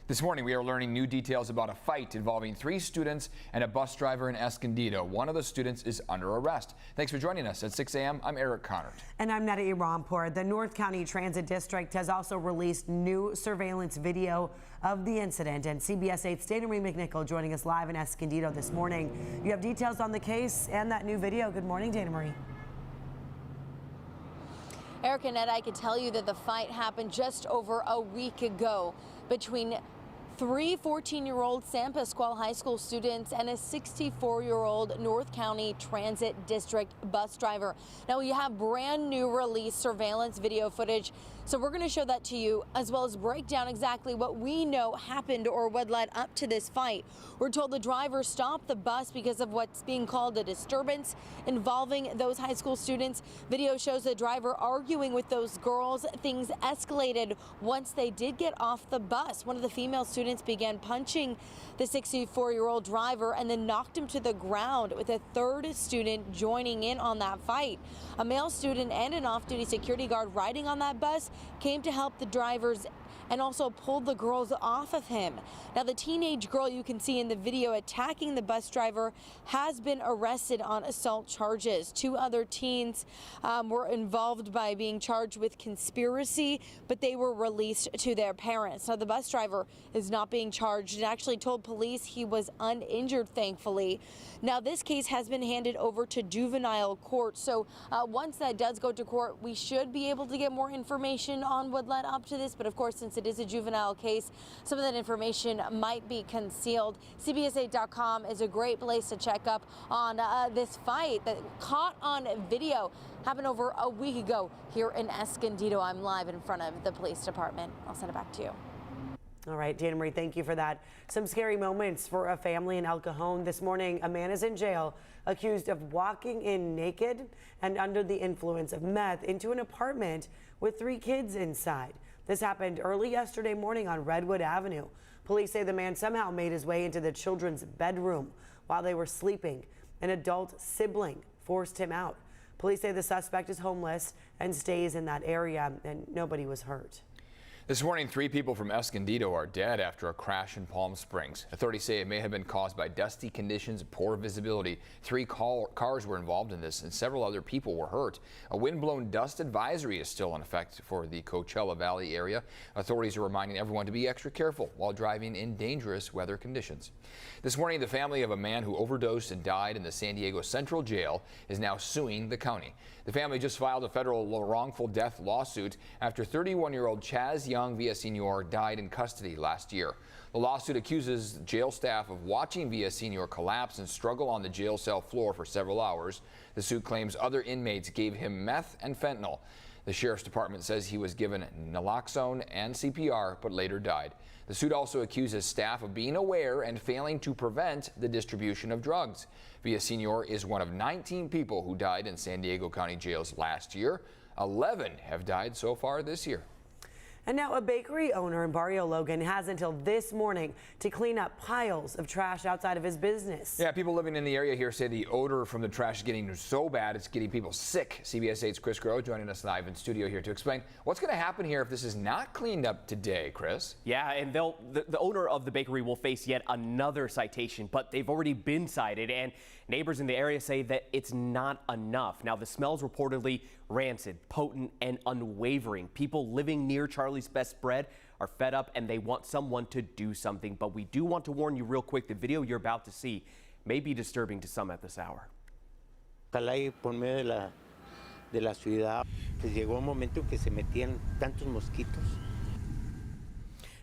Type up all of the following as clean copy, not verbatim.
This morning, we are learning new details about a fight involving 3 students and a bus driver in Escondido. One of the students is under arrest. Thanks for joining us at 6 a.m. I'm Eric Connard. And I'm Netta Irampour. The North County Transit District has also released new surveillance video of the incident. And CBS 8's Dana Marie McNichol joining us live in Escondido this morning. You have details on the case and that new video. Good morning, Dana Marie. Eric and Netta, I can tell you that the fight happened just over a week ago between 3 14-year-old San Pasqual High School students and a 64-year-old North County Transit District bus driver. Now, we have brand new release surveillance video footage, so we're going to show that to you, as well as break down exactly what we know happened or what led up to this fight. We're told the driver stopped the bus because of what's being called a disturbance involving those high school students. Video shows the driver arguing with those girls. Things escalated once they did get off the bus. One of the female students began punching the 64-year-old driver and then knocked him to the ground, with a third student joining in on that fight. A male student and an off-duty security guard riding on that bus came to help the drivers and also pulled the girls off of him. Now, the teenage girl you can see in the video attacking the bus driver has been arrested on assault charges. 2 other teens were involved by being charged with conspiracy, but they were released to their parents. Now, the bus driver is not being charged and actually told police he was uninjured, thankfully. Now, this case has been handed over to juvenile court. So once that does go to court, we should be able to get more information on what led up to this. But of course, since it is a juvenile case, some of that information might be concealed. CBS8.com is a great place to check up on this fight that caught on video. Happened over a week ago here in Escondido. I'm live in front of the police department. I'll send it back to you. All right, Dana Marie, thank you for that. Some scary moments for a family in El Cajon. This morning, a man is in jail accused of walking in naked and under the influence of meth into an apartment with 3 kids inside. This happened early yesterday morning on Redwood Avenue. Police say the man somehow made his way into the children's bedroom while they were sleeping. An adult sibling forced him out. Police say the suspect is homeless and stays in that area, and nobody was hurt. This morning, 3 people from Escondido are dead after a crash in Palm Springs. Authorities say it may have been caused by dusty conditions and poor visibility. 3 cars were involved in this, and several other people were hurt. A wind-blown dust advisory is still in effect for the Coachella Valley area. Authorities are reminding everyone to be extra careful while driving in dangerous weather conditions. This morning, the family of a man who overdosed and died in the San Diego Central Jail is now suing the county. The family just filed a federal wrongful death lawsuit after 31-year-old Chaz Young Villasenor died in custody last year. The lawsuit accuses jail staff of watching Villasenor collapse and struggle on the jail cell floor for several hours. The suit claims other inmates gave him meth and fentanyl. The sheriff's department says he was given naloxone and CPR, but later died. The suit also accuses staff of being aware and failing to prevent the distribution of drugs. Villasenor is one of 19 people who died in San Diego County jails last year. 11 have died so far this year. And now a bakery owner in Barrio, Logan has until this morning to clean up piles of trash outside of his business. Yeah, people living in the area here say the odor from the trash is getting so bad it's getting people sick. CBS 8's Chris Groh joining us live in studio here to explain what's going to happen here if this is not cleaned up today, Chris. Yeah, and the owner of the bakery will face yet another citation, but they've already been cited, and neighbors in the area say that it's not enough. Now, the smell's reportedly rancid, potent, and unwavering. People living near Charlie's Best Bread are fed up and they want someone to do something. But we do want to warn you real quick, the video you're about to see may be disturbing to some at this hour. Ojalá y por medio de la ciudad, pues llegó un momento que se metían tantos mosquitos.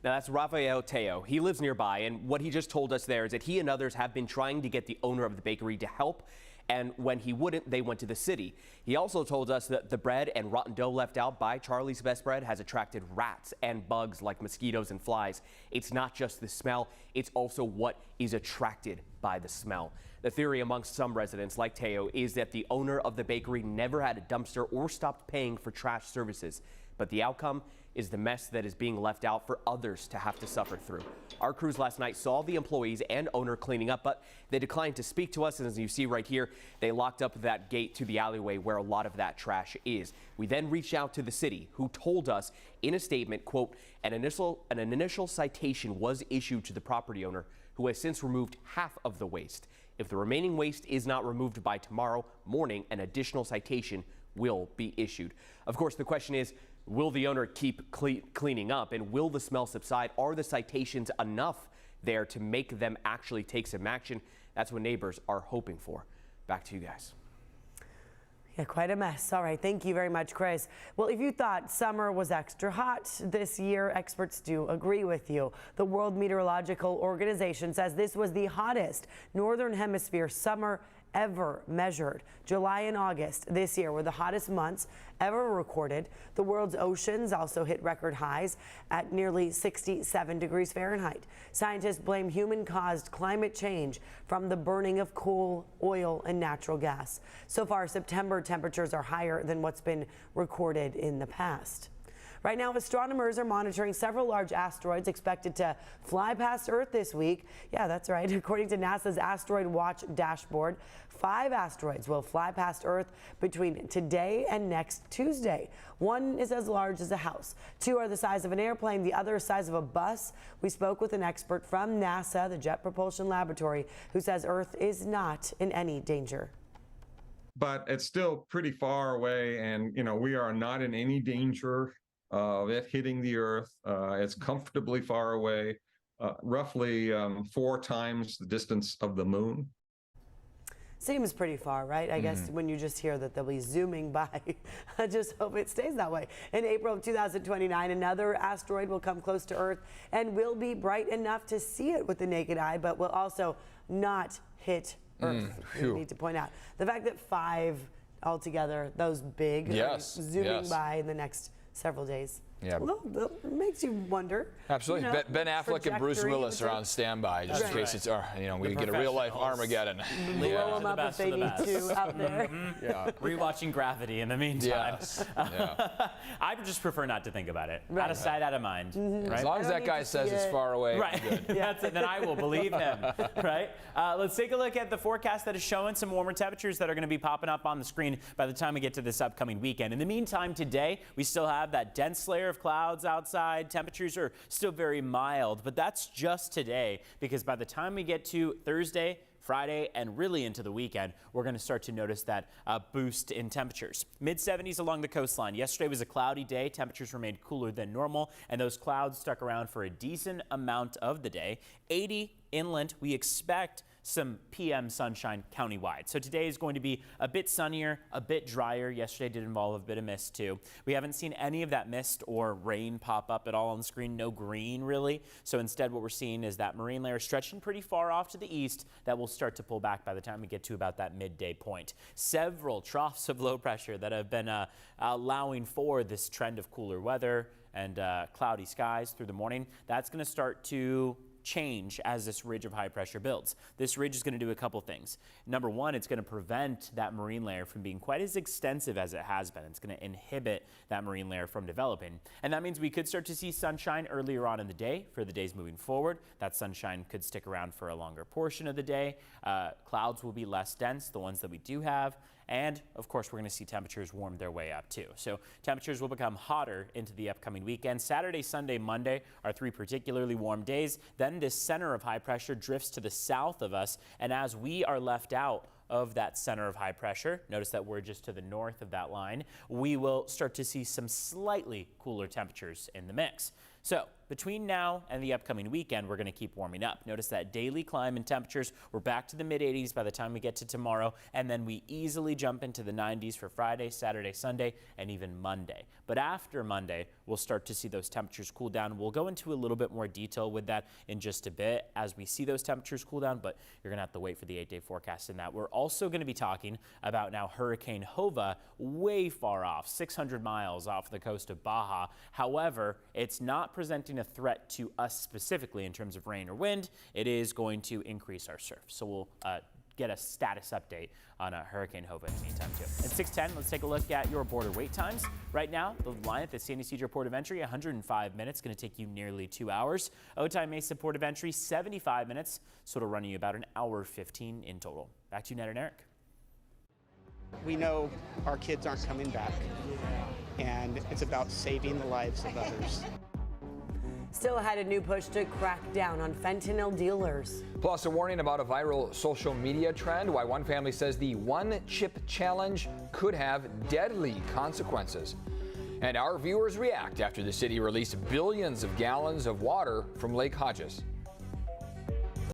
Now, that's Rafael Teo. He lives nearby, and what he just told us there is that he and others have been trying to get the owner of the bakery to help, and when he wouldn't, they went to the city. He also told us that the bread and rotten dough left out by Charlie's Best Bread has attracted rats and bugs like mosquitoes and flies. It's not just the smell, it's also what is attracted by the smell. The theory amongst some residents like Teo is that the owner of the bakery never had a dumpster or stopped paying for trash services. but the outcome is the mess that is being left out for others to have to suffer through. Our crews last night saw the employees and owner cleaning up, but they declined to speak to us. And as you see right here, they locked up that gate to the alleyway where a lot of that trash is. We then reached out to the city, who told us in a statement, quote, an initial citation was issued to the property owner, who has since removed half of the waste. If the remaining waste is not removed by tomorrow morning, an additional citation will be issued. Of course, the question is, will the owner keep cleaning up, and will the smell subside? Are the citations enough there to make them actually take some action? That's what neighbors are hoping for. Back to you guys. Yeah, quite a mess. All right, thank you very much, Chris. Well, if you thought summer was extra hot this year, experts do agree with you. The World Meteorological Organization says this was the hottest Northern Hemisphere summer ever measured. July and August this year were the hottest months ever recorded. The world's oceans also hit record highs at nearly 67 degrees Fahrenheit. Scientists blame human-caused climate change from the burning of coal, oil, and natural gas. So far, September temperatures are higher than what's been recorded in the past. Right now, astronomers are monitoring several large asteroids expected to fly past Earth this week. Yeah, that's right. According to NASA's Asteroid Watch dashboard, 5 asteroids will fly past Earth between today and next Tuesday. One is as large as a house. 2 are the size of an airplane, the other size of a bus. We spoke with an expert from NASA, the Jet Propulsion Laboratory, who says Earth is not in any danger. But it's still pretty far away, and we are not in any danger of it hitting the Earth. It's comfortably far away, roughly 4 times the distance of the moon. Seems pretty far, right? I guess when you just hear that they'll be zooming by, I just hope it stays that way. In April of 2029, another asteroid will come close to Earth and will be bright enough to see it with the naked eye, but will also not hit Earth. We need to point out the fact that 5 altogether, those big, zooming by in the next several days. Yeah. Well, it makes you wonder. Absolutely. Ben Affleck and Bruce Willis are on standby just in case it's, we get a real life Armageddon. Blow them up if they need to out there. Rewatching Gravity in the meantime. Yes. I would just prefer not to think about it. Out of sight, out of mind. Right? As long as that guy says it's far away, right. good. That's it. Then I will believe him. Right? Let's take a look at the forecast that is showing some warmer temperatures that are going to be popping up on the screen by the time we get to this upcoming weekend. In the meantime, today we still have that dense layer of clouds outside. Temperatures are still very mild, but that's just today, because by the time we get to Thursday, Friday, and really into the weekend, we're going to start to notice that boost in temperatures. Mid-70s along the coastline. Yesterday was a cloudy day. Temperatures remained cooler than normal, and those clouds stuck around for a decent amount of the day. 80 inland. We expect some PM sunshine countywide. So today is going to be a bit sunnier, a bit drier. Yesterday did involve a bit of mist too. We haven't seen any of that mist or rain pop up at all on the screen. No green really. So instead what we're seeing is that marine layer stretching pretty far off to the east that will start to pull back by the time we get to about that midday point. Several troughs of low pressure that have been allowing for this trend of cooler weather and cloudy skies through the morning. That's going to start to change as this ridge of high pressure builds. This ridge is going to do a couple things. Number one, it's going to prevent that marine layer from being quite as extensive as it has been. It's going to inhibit that marine layer from developing. And that means we could start to see sunshine earlier on in the day for the days moving forward. That sunshine could stick around for a longer portion of the day. Clouds will be less dense, the ones that we do have. And of course, we're going to see temperatures warm their way up too. So temperatures will become hotter into the upcoming weekend. Saturday, Sunday, Monday are 3 particularly warm days. Then this center of high pressure drifts to the south of us. And as we are left out of that center of high pressure, notice that we're just to the north of that line, we will start to see some slightly cooler temperatures in the mix. So between now and the upcoming weekend, we're going to keep warming up. Notice that daily climb in temperatures. We're back to the mid-80s by the time we get to tomorrow, and then we easily jump into the 90s for Friday, Saturday, Sunday, and even Monday. But after Monday, we'll start to see those temperatures cool down. We'll go into a little bit more detail with that in just a bit as we see those temperatures cool down, but you're going to have to wait for the 8-day forecast in that. We're also going to be talking about now Hurricane Hova, way far off, 600 miles off the coast of Baja. However, it's not presenting a threat to us specifically in terms of rain or wind. It is going to increase our surf. So we'll get a status update on Hurricane Hova in the meantime, too. At 6:10, let's take a look at your border wait times. Right now, the line at the San Ysidro Port of Entry, 105 minutes, going to take you nearly 2 hours. Otay Mesa Port of Entry, 75 minutes, so it'll run you about an hour 15 in total. Back to you, Ned and Eric. We know our kids aren't coming back, and it's about saving the lives of others. Still ahead, a new push to crack down on fentanyl dealers. Plus, a warning about a viral social media trend, why one family says the one-chip challenge could have deadly consequences. And our viewers react after the city released billions of gallons of water from Lake Hodges.